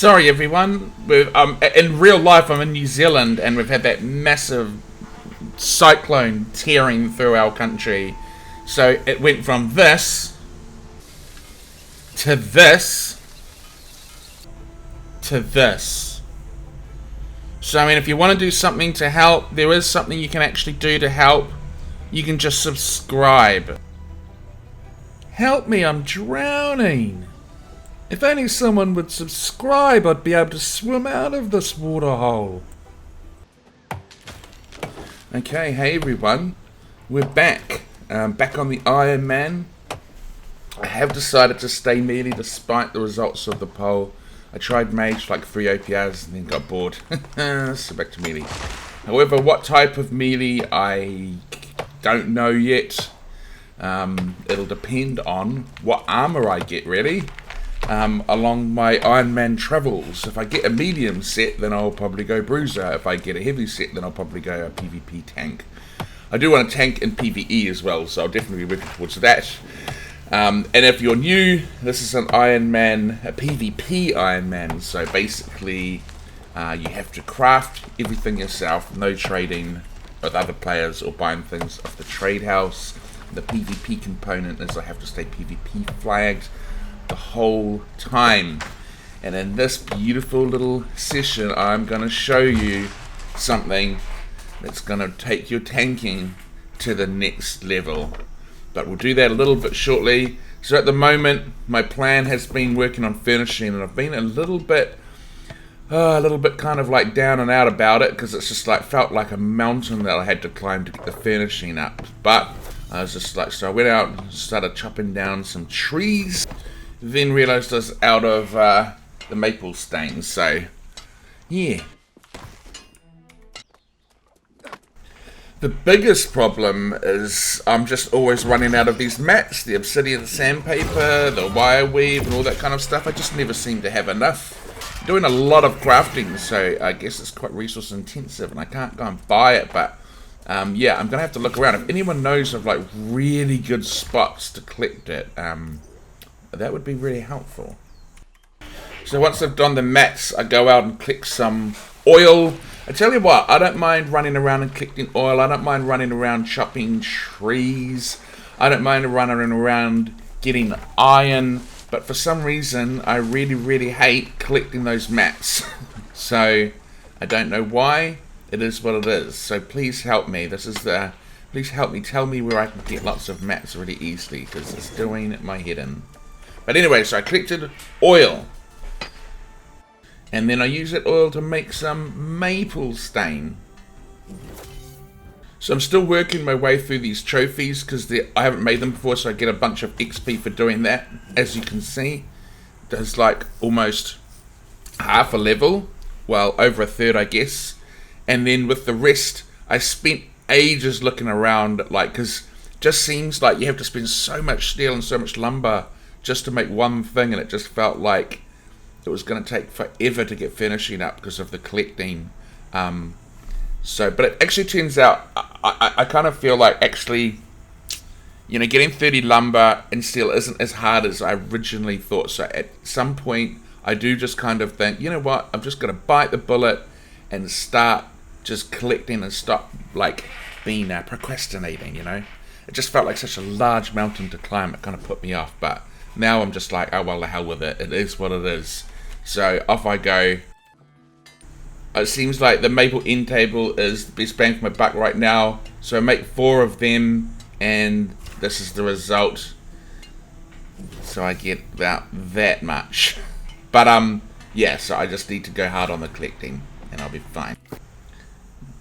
Sorry, everyone. In real life, I'm in New Zealand, and we've had that massive cyclone tearing through our country. So it went from this to this to this. So I mean, if you want to do something to help, there is something you can actually do to help. You can just subscribe. Help me, I'm drowning. If only someone would subscribe, I'd be able to swim out of this water hole. Okay, hey everyone. We're back. Back on the Ironman. I have decided to stay melee despite the results of the poll. I tried mage for like 3 OPRs and then got bored. So back to melee. However, what type of melee I don't know yet. It'll depend on what armor I get, really. Along my Ironman travels. If I get a medium set, then I'll probably go bruiser. If I get a heavy set, then I'll probably go a PvP tank. I do want a tank in PvE as well, so I'll definitely be working towards that. And if you're new, this is an Ironman, a PvP Ironman. So basically, you have to craft everything yourself, no trading with other players or buying things off the trade house. The PvP component is I have to stay PvP flagged the whole time. And in this beautiful little session, I'm going to show you something that's going to take your tanking to the next level. But we'll do that a little bit shortly. So at the moment, my plan has been working on furnishing, and I've been a little bit kind of like down and out about it, because it's just like felt like a mountain that I had to climb to get the furnishing up. But I was just like, so I went out and started chopping down some trees. Then realised I was out of the maple stains, so yeah. The biggest problem is I'm just always running out of these mats, the obsidian sandpaper, the wire weave and all that kind of stuff. I just never seem to have enough. I'm doing a lot of crafting, so I guess it's quite resource intensive and I can't go and buy it, but yeah, I'm going to have to look around. If anyone knows of like really good spots to collect it, that would be really helpful. So once I've done the mats, I go out and collect some oil. I tell you what, I don't mind running around and collecting oil. I don't mind running around chopping trees. I don't mind running around getting iron. But for some reason, I really, really hate collecting those mats. So I don't know why. It is what it is. So please help me. Please help me. Tell me where I can get lots of mats really easily, because it's doing my head in. But anyway, so I collected oil. And then I use that oil to make some maple stain. So I'm still working my way through these trophies, because I haven't made them before, so I get a bunch of XP for doing that. As you can see, there's like almost half a level. Well, over a third, I guess. And then with the rest, I spent ages looking around, like, because it just seems like you have to spend so much steel and so much lumber just to make one thing, and it just felt like it was going to take forever to get finishing up because of the collecting. But it actually turns out, I kind of feel like actually, getting 30 lumber and steel isn't as hard as I originally thought. So at some point, I do just kind of think, you know what, I'm just going to bite the bullet and start just collecting and stop like being procrastinating, It just felt like such a large mountain to climb. It kind of put me off, but now I'm just like, oh well, the hell with it. It is what it is. So off I go. It seems like the maple end table is the best bang for my buck right now. So I make 4 of them, and this is the result. So I get about that much. But yeah, so I just need to go hard on the collecting, and I'll be fine.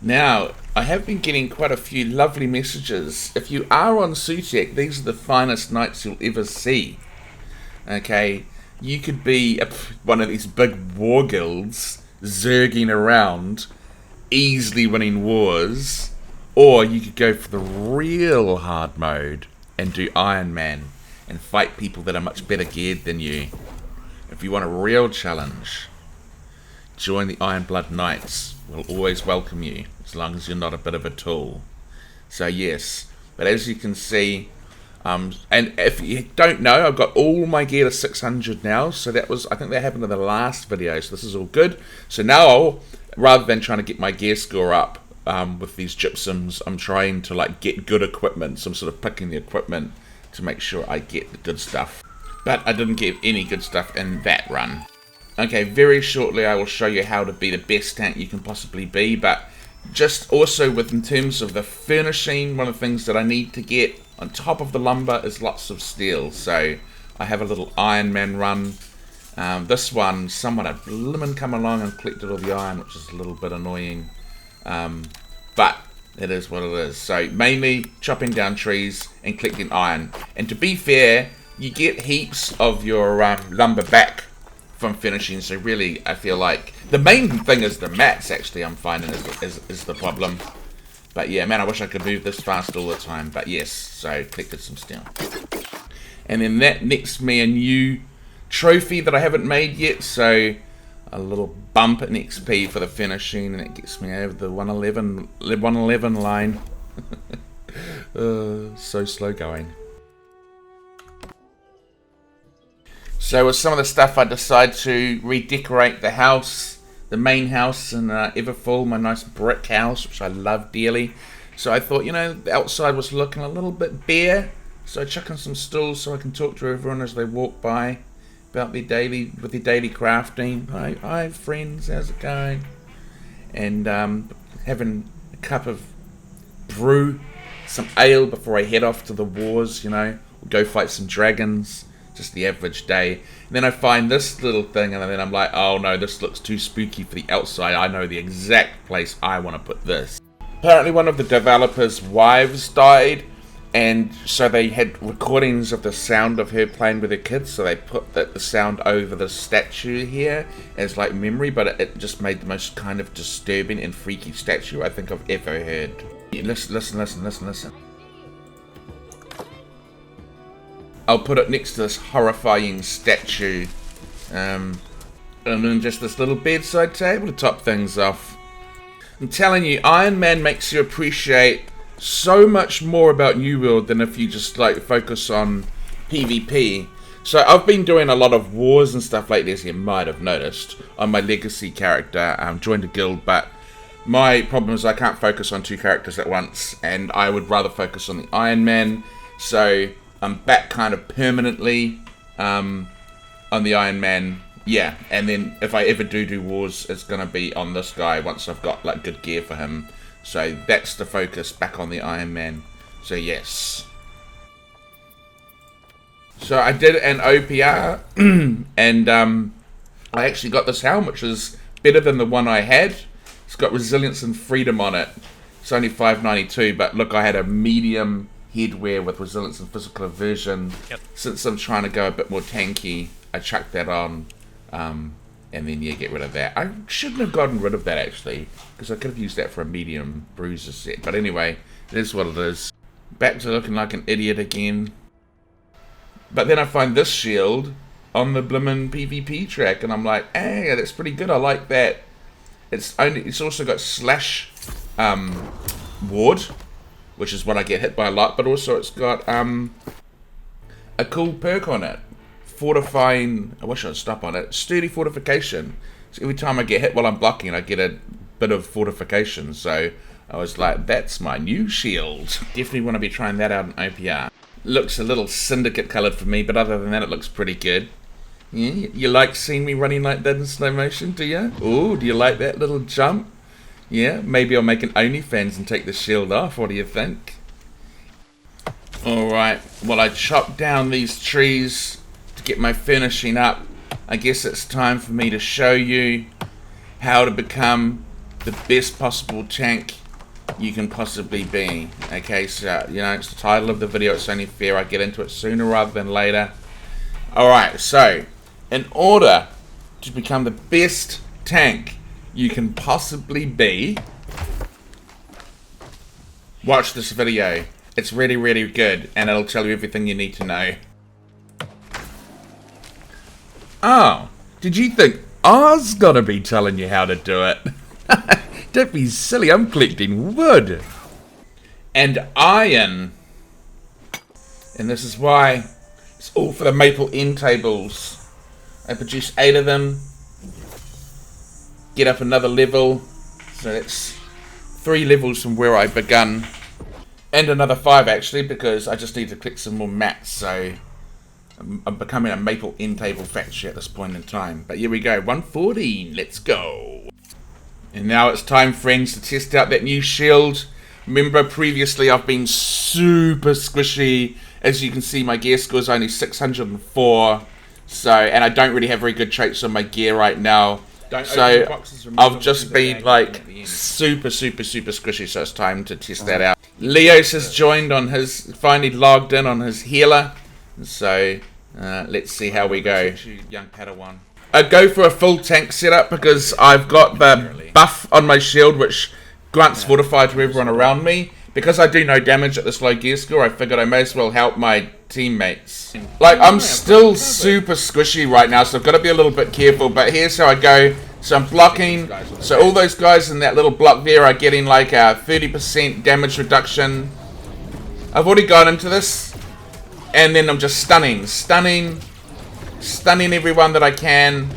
Now, I have been getting quite a few lovely messages. If you are on Sutek, these are the finest nights you'll ever see. Okay, you could be one of these big war guilds, zerging around, easily winning wars, or you could go for the real hard mode and do Ironman and fight people that are much better geared than you. If you want a real challenge, join the Ironblood Knights. We'll always welcome you, as long as you're not a bit of a tool. So yes, but as you can see, And if you don't know, I've got all my gear to 600 now. So that was, I think that happened in the last video. So this is all good. So now, rather than trying to get my gear score up with these gypsums, I'm trying to like get good equipment. So I'm sort of picking the equipment to make sure I get the good stuff. But I didn't get any good stuff in that run. Okay, very shortly I will show you how to be the best tank you can possibly be. But just also in terms of the furnishing, one of the things that I need to get on top of the lumber is lots of steel. So I have a little Ironman run. This one, someone had blimmin' come along and collected all the iron, which is a little bit annoying. But it is what it is. So mainly chopping down trees and collecting iron. And to be fair, you get heaps of your lumber back from finishing. So really, I feel like the main thing is the mats, actually, I'm finding is the problem. But yeah, man, I wish I could move this fast all the time. But yes, so collected some steel. And then that nets me a new trophy that I haven't made yet. So a little bump in XP for the finishing, and it gets me over the 111 line. So slow going. So with some of the stuff, I decided to redecorate the house. The main house in Everfull, my nice brick house, which I love dearly. So I thought, you know, the outside was looking a little bit bare. So I chuck in some stools so I can talk to everyone as they walk by about their daily crafting. Hi friends, how's it going? And having a cup of brew, some ale before I head off to the wars, you know, go fight some dragons. Just the average day. And then I find this little thing, and then I'm like, oh no, this looks too spooky for the outside. I know the exact place I want to put this. Apparently one of the developers' wives died, and so they had recordings of the sound of her playing with her kids, so they put the sound over the statue here as like memory, but it just made the most kind of disturbing and freaky statue I think I've ever heard. Listen. I'll put it next to this horrifying statue. And then just this little bedside table to top things off. I'm telling you, Iron Man makes you appreciate so much more about New World than if you just like focus on PvP. So I've been doing a lot of wars and stuff lately, as you might have noticed, on my legacy character. Joined a guild, but my problem is I can't focus on two characters at once, and I would rather focus on the Iron Man. So I'm back kind of permanently on the Iron Man, yeah. And then if I ever do wars, it's gonna be on this guy once I've got like good gear for him. So that's the focus, back on the Iron Man. So yes. So I did an OPR, and I actually got this helm, which is better than the one I had. It's got resilience and freedom on it. It's only $5.92, but look, I had a medium headwear with resilience and physical aversion. Yep. Since I'm trying to go a bit more tanky, I chucked that on, and then yeah, get rid of that. I shouldn't have gotten rid of that actually, because I could have used that for a medium bruiser set. But anyway, it is what it is. Back to looking like an idiot again. But then I find this shield on the blimmin' PvP track, and I'm like, hey, that's pretty good. I like that. It's also got slash ward, which is what I get hit by a lot, but also it's got a cool perk on it. Fortifying, I wish I'd stop on it, sturdy fortification. So every time I get hit while I'm blocking, I get a bit of fortification. So I was like, that's my new shield. Definitely want to be trying that out in OPR. Looks a little syndicate coloured for me, but other than that, it looks pretty good. Yeah, you like seeing me running like that in slow motion, do you? Oh, do you like that little jump? Yeah, maybe I'll make an OnlyFans and take the shield off. What do you think? Alright, well, I chopped down these trees to get my finishing up. I guess it's time for me to show you how to become the best possible tank you can possibly be. Okay, so, you know, it's the title of the video. It's only fair I get into it sooner rather than later. Alright, so, in order to become the best tank you can possibly be, watch this video. It's really, really good, and it'll tell you everything you need to know. Oh, did you think I was gonna be telling you how to do it? Don't be silly, I'm collecting wood and iron. And this is why it's all for the maple end tables. I produced 8 of them. Get up another level. So that's 3 levels from where I begun. And another 5 actually, because I just need to click some more mats. So I'm becoming a maple end table factory at this point in time. But here we go, 114, let's go. And now it's time, friends, to test out that new shield. Remember, previously I've been super squishy. As you can see, my gear score is only 604. So, and I don't really have very good traits on my gear right now. So I've just been like super squishy, so it's time to test that out. Leos has joined on his, finally logged in on his healer. So let's see how we go. Young Padawan. I go for a full tank setup because I've got the buff on my shield which grants fortify to everyone around me. Because I do no damage at this low gear score, I figured I may as well help my teammates. Like, I'm still super squishy right now, so I've got to be a little bit careful, but here's how I go. So I'm blocking, so all those guys in that little block there are getting like a 30% damage reduction. I've already gone into this, and then I'm just stunning everyone that I can,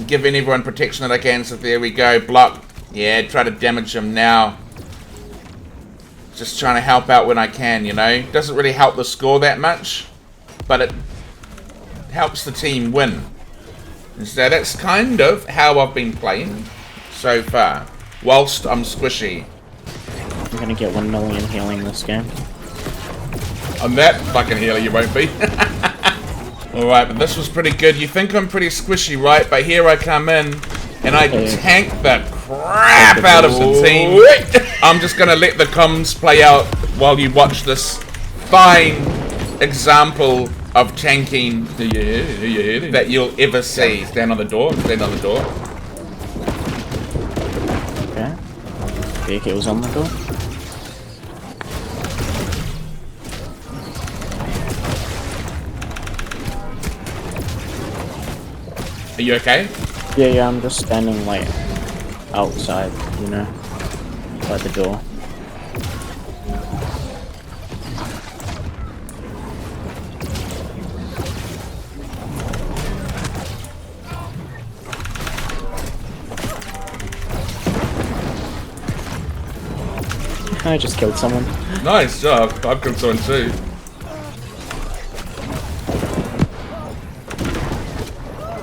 giving everyone protection that I can, so there we go, block. Yeah, try to damage them now. Just trying to help out when I can, you know. Doesn't really help the score that much, but it helps the team win. And so that's kind of how I've been playing so far, whilst I'm squishy. I'm gonna get 1 million healing this game. On that fucking healer you won't be. Alright, but this was pretty good. You think I'm pretty squishy, right? But here I come in, and I tank the crap out of the team. I'm just gonna let the comms play out while you watch this fine example of tanking that you'll ever see. Stand on the door. Stand on the door. Okay. Vehicle's on the door. Are you okay? Yeah, I'm just standing like outside, you know, by the door. I just killed someone. Nice job. I've killed someone too.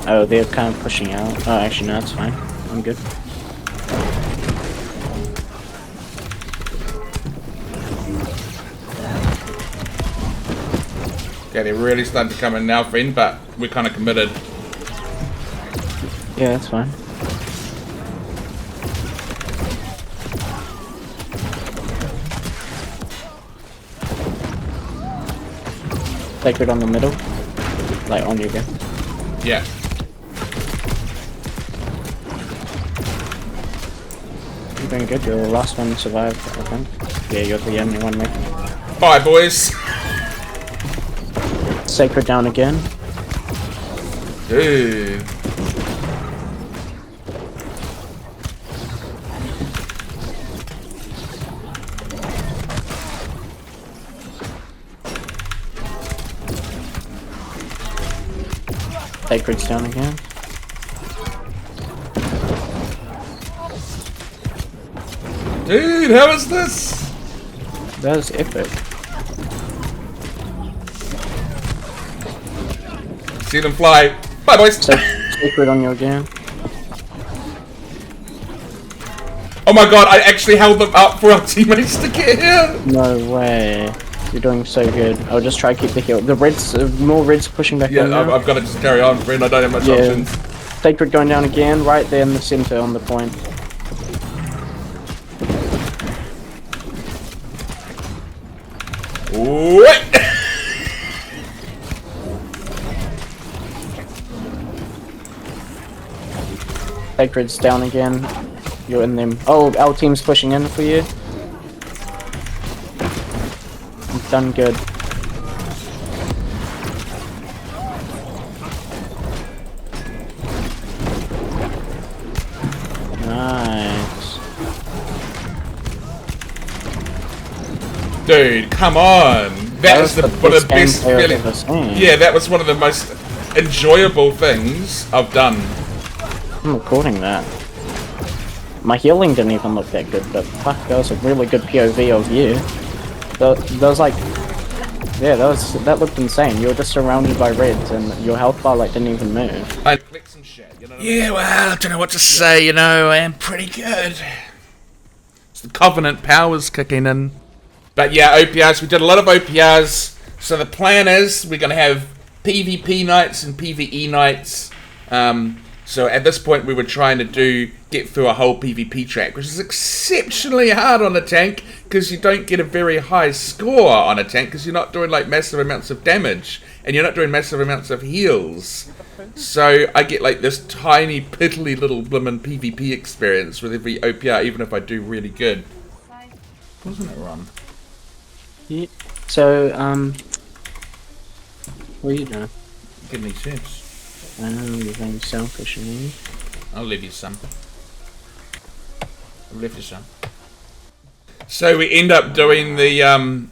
Oh, they're kind of pushing out. Oh, actually, no, it's fine. I'm good. Okay, they're really starting to come in now, friend, but we're kind of committed. Yeah, that's fine. Sacred on the middle. Like, on you again. Yeah. You're doing good. You're the last one to survive, I think. Yeah, you're the only one, mate. Bye, boys. Sacred down again. Dude. Sacred's down again. Dude, how is this? That was epic. See them fly. Bye, boys. Sacred on you again. Oh my god, I actually held them up for our teammates to get here. No way. You're doing so good. I'll just try to keep the heal. The reds, more reds pushing back in Yeah, now. I've got to just carry on, friend. I don't have much options. Sacred going down again, right there in the center on the point. Wait. Sacred's down again. You're in them. Oh, our team's pushing in for you. You've done good. Nice. Dude, come on. that is one of the best feeling. feeling. Yeah, that was one of the most enjoyable things I've done. I'm recording that. My healing didn't even look that good, but fuck, that was a really good POV of you. That was like, yeah, that looked insane. You were just surrounded by reds, and your health bar like didn't even move. I click some shit, you know what I mean? Yeah, well, I don't know what to say. You know, I am pretty good. It's the Covenant powers kicking in. But yeah, OPRs. We did a lot of OPRs. So the plan is we're gonna have PvP nights and PvE nights. So at this point we were trying to get through a whole PvP track, which is exceptionally hard on a tank because you don't get a very high score on a tank because you're not doing like massive amounts of damage and you're not doing massive amounts of heals. So I get like this tiny piddly little blimmin' PvP experience with every OPR, even if I do really good. Wasn't it wrong? Yeah. So, what are you doing? Give me tips. You're being selfish, man. I'll leave you some. I'll leave you some. So we end up doing the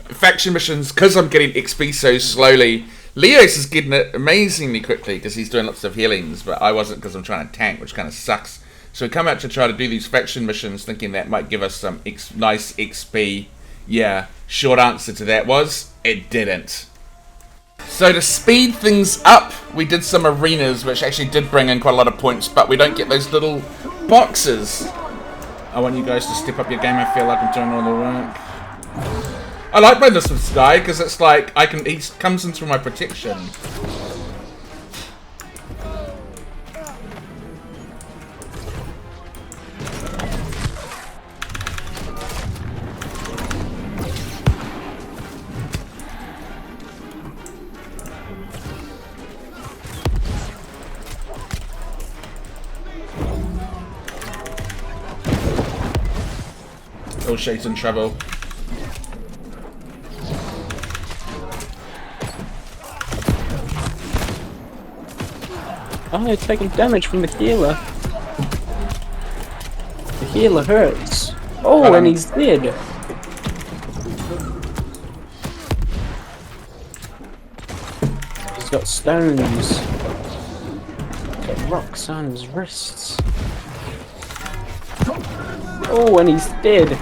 faction missions because I'm getting XP so slowly. Leos is getting it amazingly quickly because he's doing lots of healings, but I wasn't because I'm trying to tank, which kind of sucks. So we come out to try to do these faction missions thinking that might give us some nice XP. Yeah, short answer to that was, it didn't. So to speed things up, we did some arenas, which actually did bring in quite a lot of points, but we don't get those little boxes. I want you guys to step up your game. I feel like I'm doing all the work. I like playing this with Sky, because it's like, he comes in through my protection. Oh, shit's in trouble. Oh, it's taking damage from the healer. The healer hurts. Oh, and he's dead. He's got stones. He's got rocks on his wrists. Oh, and he's dead.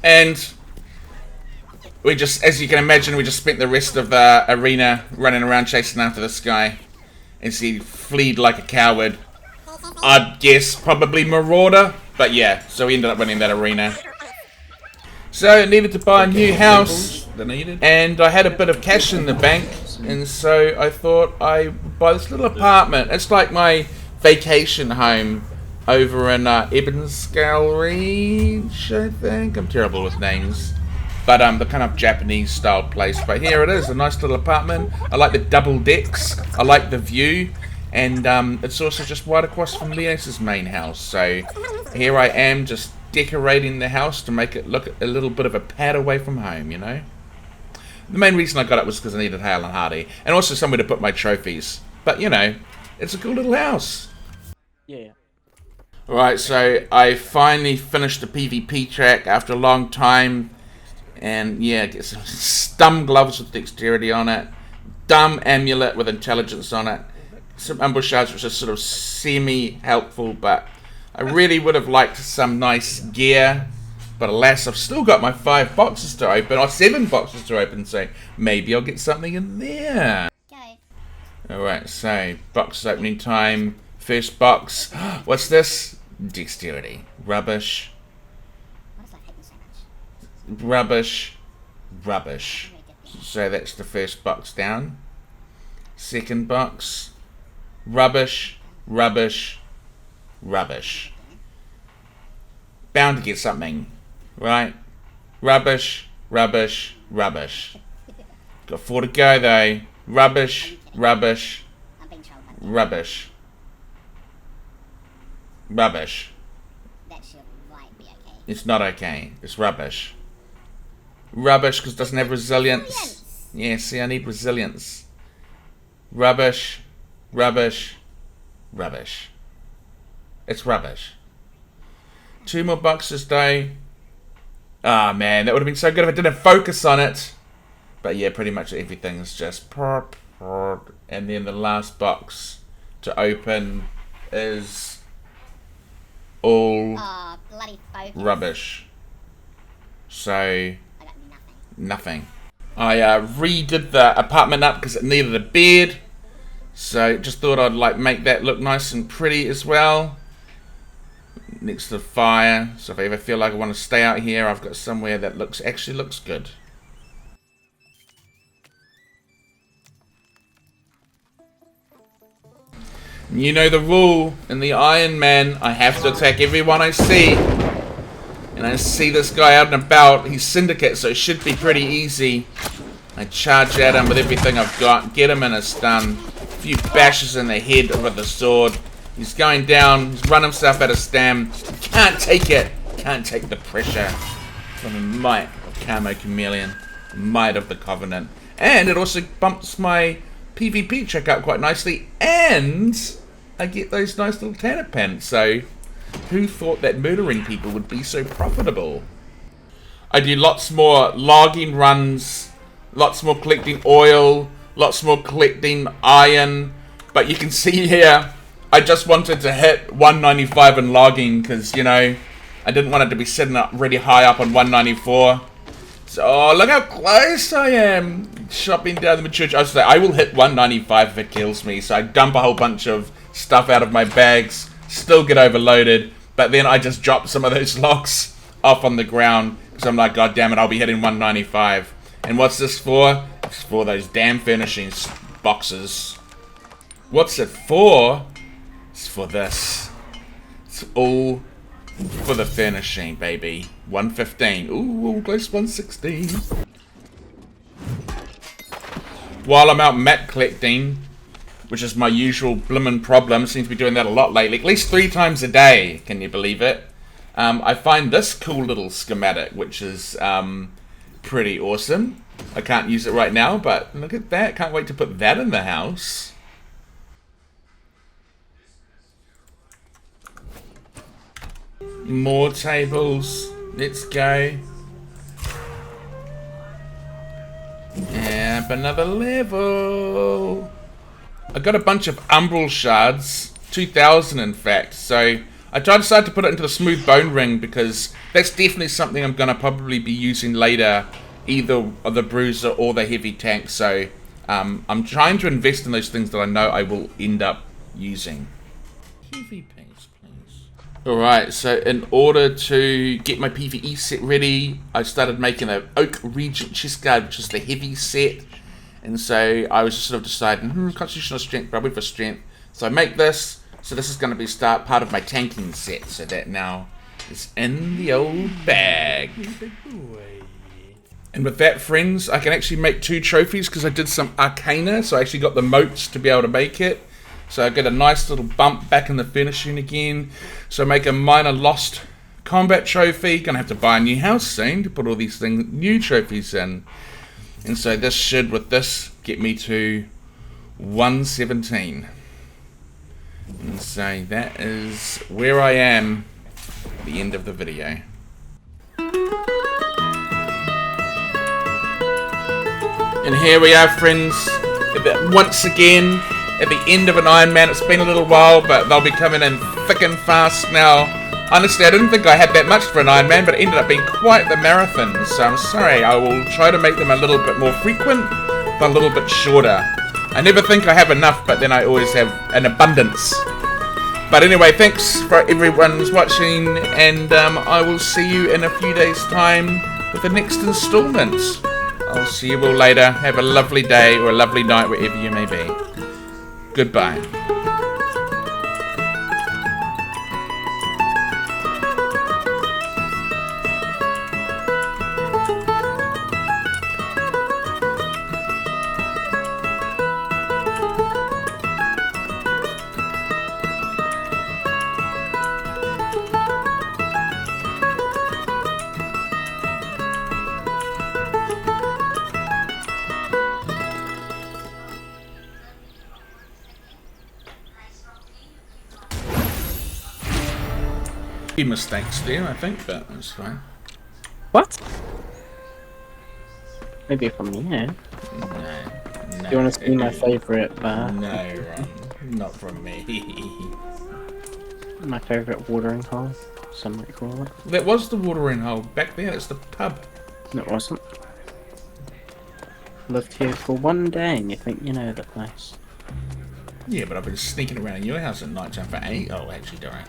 And we just, as you can imagine, we just spent the rest of the arena running around chasing after this guy. And so he fled like a coward. I'd guess probably Marauder, but yeah, so we ended up winning that arena. So I needed to buy a new house, and I had a bit of cash in the bank, and so I thought I'd buy this little apartment. It's like my vacation home over in Ebenskale Reach, I think. I'm terrible with names. But the kind of Japanese style place. But here it is, a nice little apartment. I like the double decks. I like the view. And it's also just right across from Leos's main house. So here I am just decorating the house to make it look a little bit of a pad away from home, you know. The main reason I got it was because I needed Hale and Hardy. And also somewhere to put my trophies. But, you know, it's a cool little house. Yeah. Right, so I finally finished the PvP track after a long time. And yeah, get some dumb gloves with dexterity on it. Dumb amulet with intelligence on it. Some ambush shards which are sort of semi-helpful, but I really would have liked some nice gear. But alas, I've still got my 5 boxes to open, or 7 boxes to open, so maybe I'll get something in there. Okay. Alright, so box opening time. First box. What's this? Dexterity. Rubbish. Why does that hate me so much? Rubbish. Rubbish. So that's the first box down. Second box. Rubbish. Rubbish. Rubbish. Bound to get something. Right? Rubbish. Rubbish. Rubbish. Got 4 to go though. Rubbish. Rubbish. I'm being trolled by Rubbish. Rubbish. that should might be okay. It's not okay. It's rubbish. Rubbish because it doesn't have resilience. Resilience. Yeah, see, I need resilience. Rubbish. Rubbish. Rubbish. It's rubbish. 2 more boxes though. Ah, man, that would have been so good if I didn't focus on it. But yeah, pretty much everything's just pop, pop. And then the last box to open is all bloody focus. rubbish. So, I got nothing. I redid the apartment up because it needed a bed. So just thought I'd like make that look nice and pretty as well. Next to the fire. So if I ever feel like I want to stay out here, I've got somewhere that actually looks good. You know the rule in the Iron Man, I have to attack everyone I see. And I see this guy out and about. He's Syndicate, so it should be pretty easy. I charge at him with everything I've got, get him in a stun. A few bashes in the head with the sword. He's going down, he's run himself out of stam. Can't take it. Can't take the pressure from the might of Camo Chameleon. The might of the Covenant. And it also bumps my PvP check up quite nicely. And I get those nice little tanner pants. So who thought that murdering people would be so profitable? I do lots more logging runs, lots more collecting oil, lots more collecting iron. But you can see here, I just wanted to hit 195 in logging because, you know, I didn't want it to be sitting up really high up on 194. So, oh, look how close I am. Chopping down the mature. I will hit 195 if it kills me. So I dump a whole bunch of stuff out of my bags. Still get overloaded, but then I just drop some of those logs off on the ground because I'm like, God damn it, I'll be hitting 195. And what's this for? It's for those damn furnishing boxes. What's it for? It's for this. It's all for the furnishing, baby. 115. Ooh, close 116. While I'm out mat collecting, which is my usual blimmin' problem. Seems to be doing that a lot lately. At least 3 times a day. Can you believe it? I find this cool little schematic, which is pretty awesome. I can't use it right now, but look at that. Can't wait to put that in the house. More tables. Let's go. And up another level. I got a bunch of umbral shards, 2,000 in fact, so I decided to put it into the smooth bone ring because that's definitely something I'm going to probably be using later, either the bruiser or the heavy tank, so I'm trying to invest in those things that I know I will end up using. PvPs, please. Alright, so in order to get my PvE set ready, I started making an Oak Regent chest guard, which is the heavy set. And so I was just sort of deciding, constitutional strength, probably for strength. So I make this. So this is going to be part of my tanking set. So that now is in the old bag. And with that, friends, I can actually make 2 trophies because I did some arcana. So I actually got the moats to be able to make it. So I get a nice little bump back in the finishing again. So I make a minor lost combat trophy. Gonna have to buy a new house soon to put all these new trophies in. And so this should, with this, get me to 117. And so that is where I am at the end of the video. And here we are, friends, once again at the end of an Ironman. It's been a little while, but they'll be coming in thick and fast now. Honestly, I didn't think I had that much for an Ironman, but it ended up being quite the marathon. So I'm sorry, I will try to make them a little bit more frequent, but a little bit shorter. I never think I have enough, but then I always have an abundance. But anyway, thanks for everyone's watching, and I will see you in a few days' time with the next installment. I'll see you all later. Have a lovely day or a lovely night, wherever you may be. Goodbye. few mistakes there, I think, but it's fine. What? Maybe from here. No. You want to see my favourite bar? No, not from me. My favourite watering hole, some might call it. That was the watering hole back there. It's the pub. No, it wasn't. Lived here for one day and you think you know the place. Yeah, but I've been sneaking around in your house at night time for 8. Oh, actually, don't I?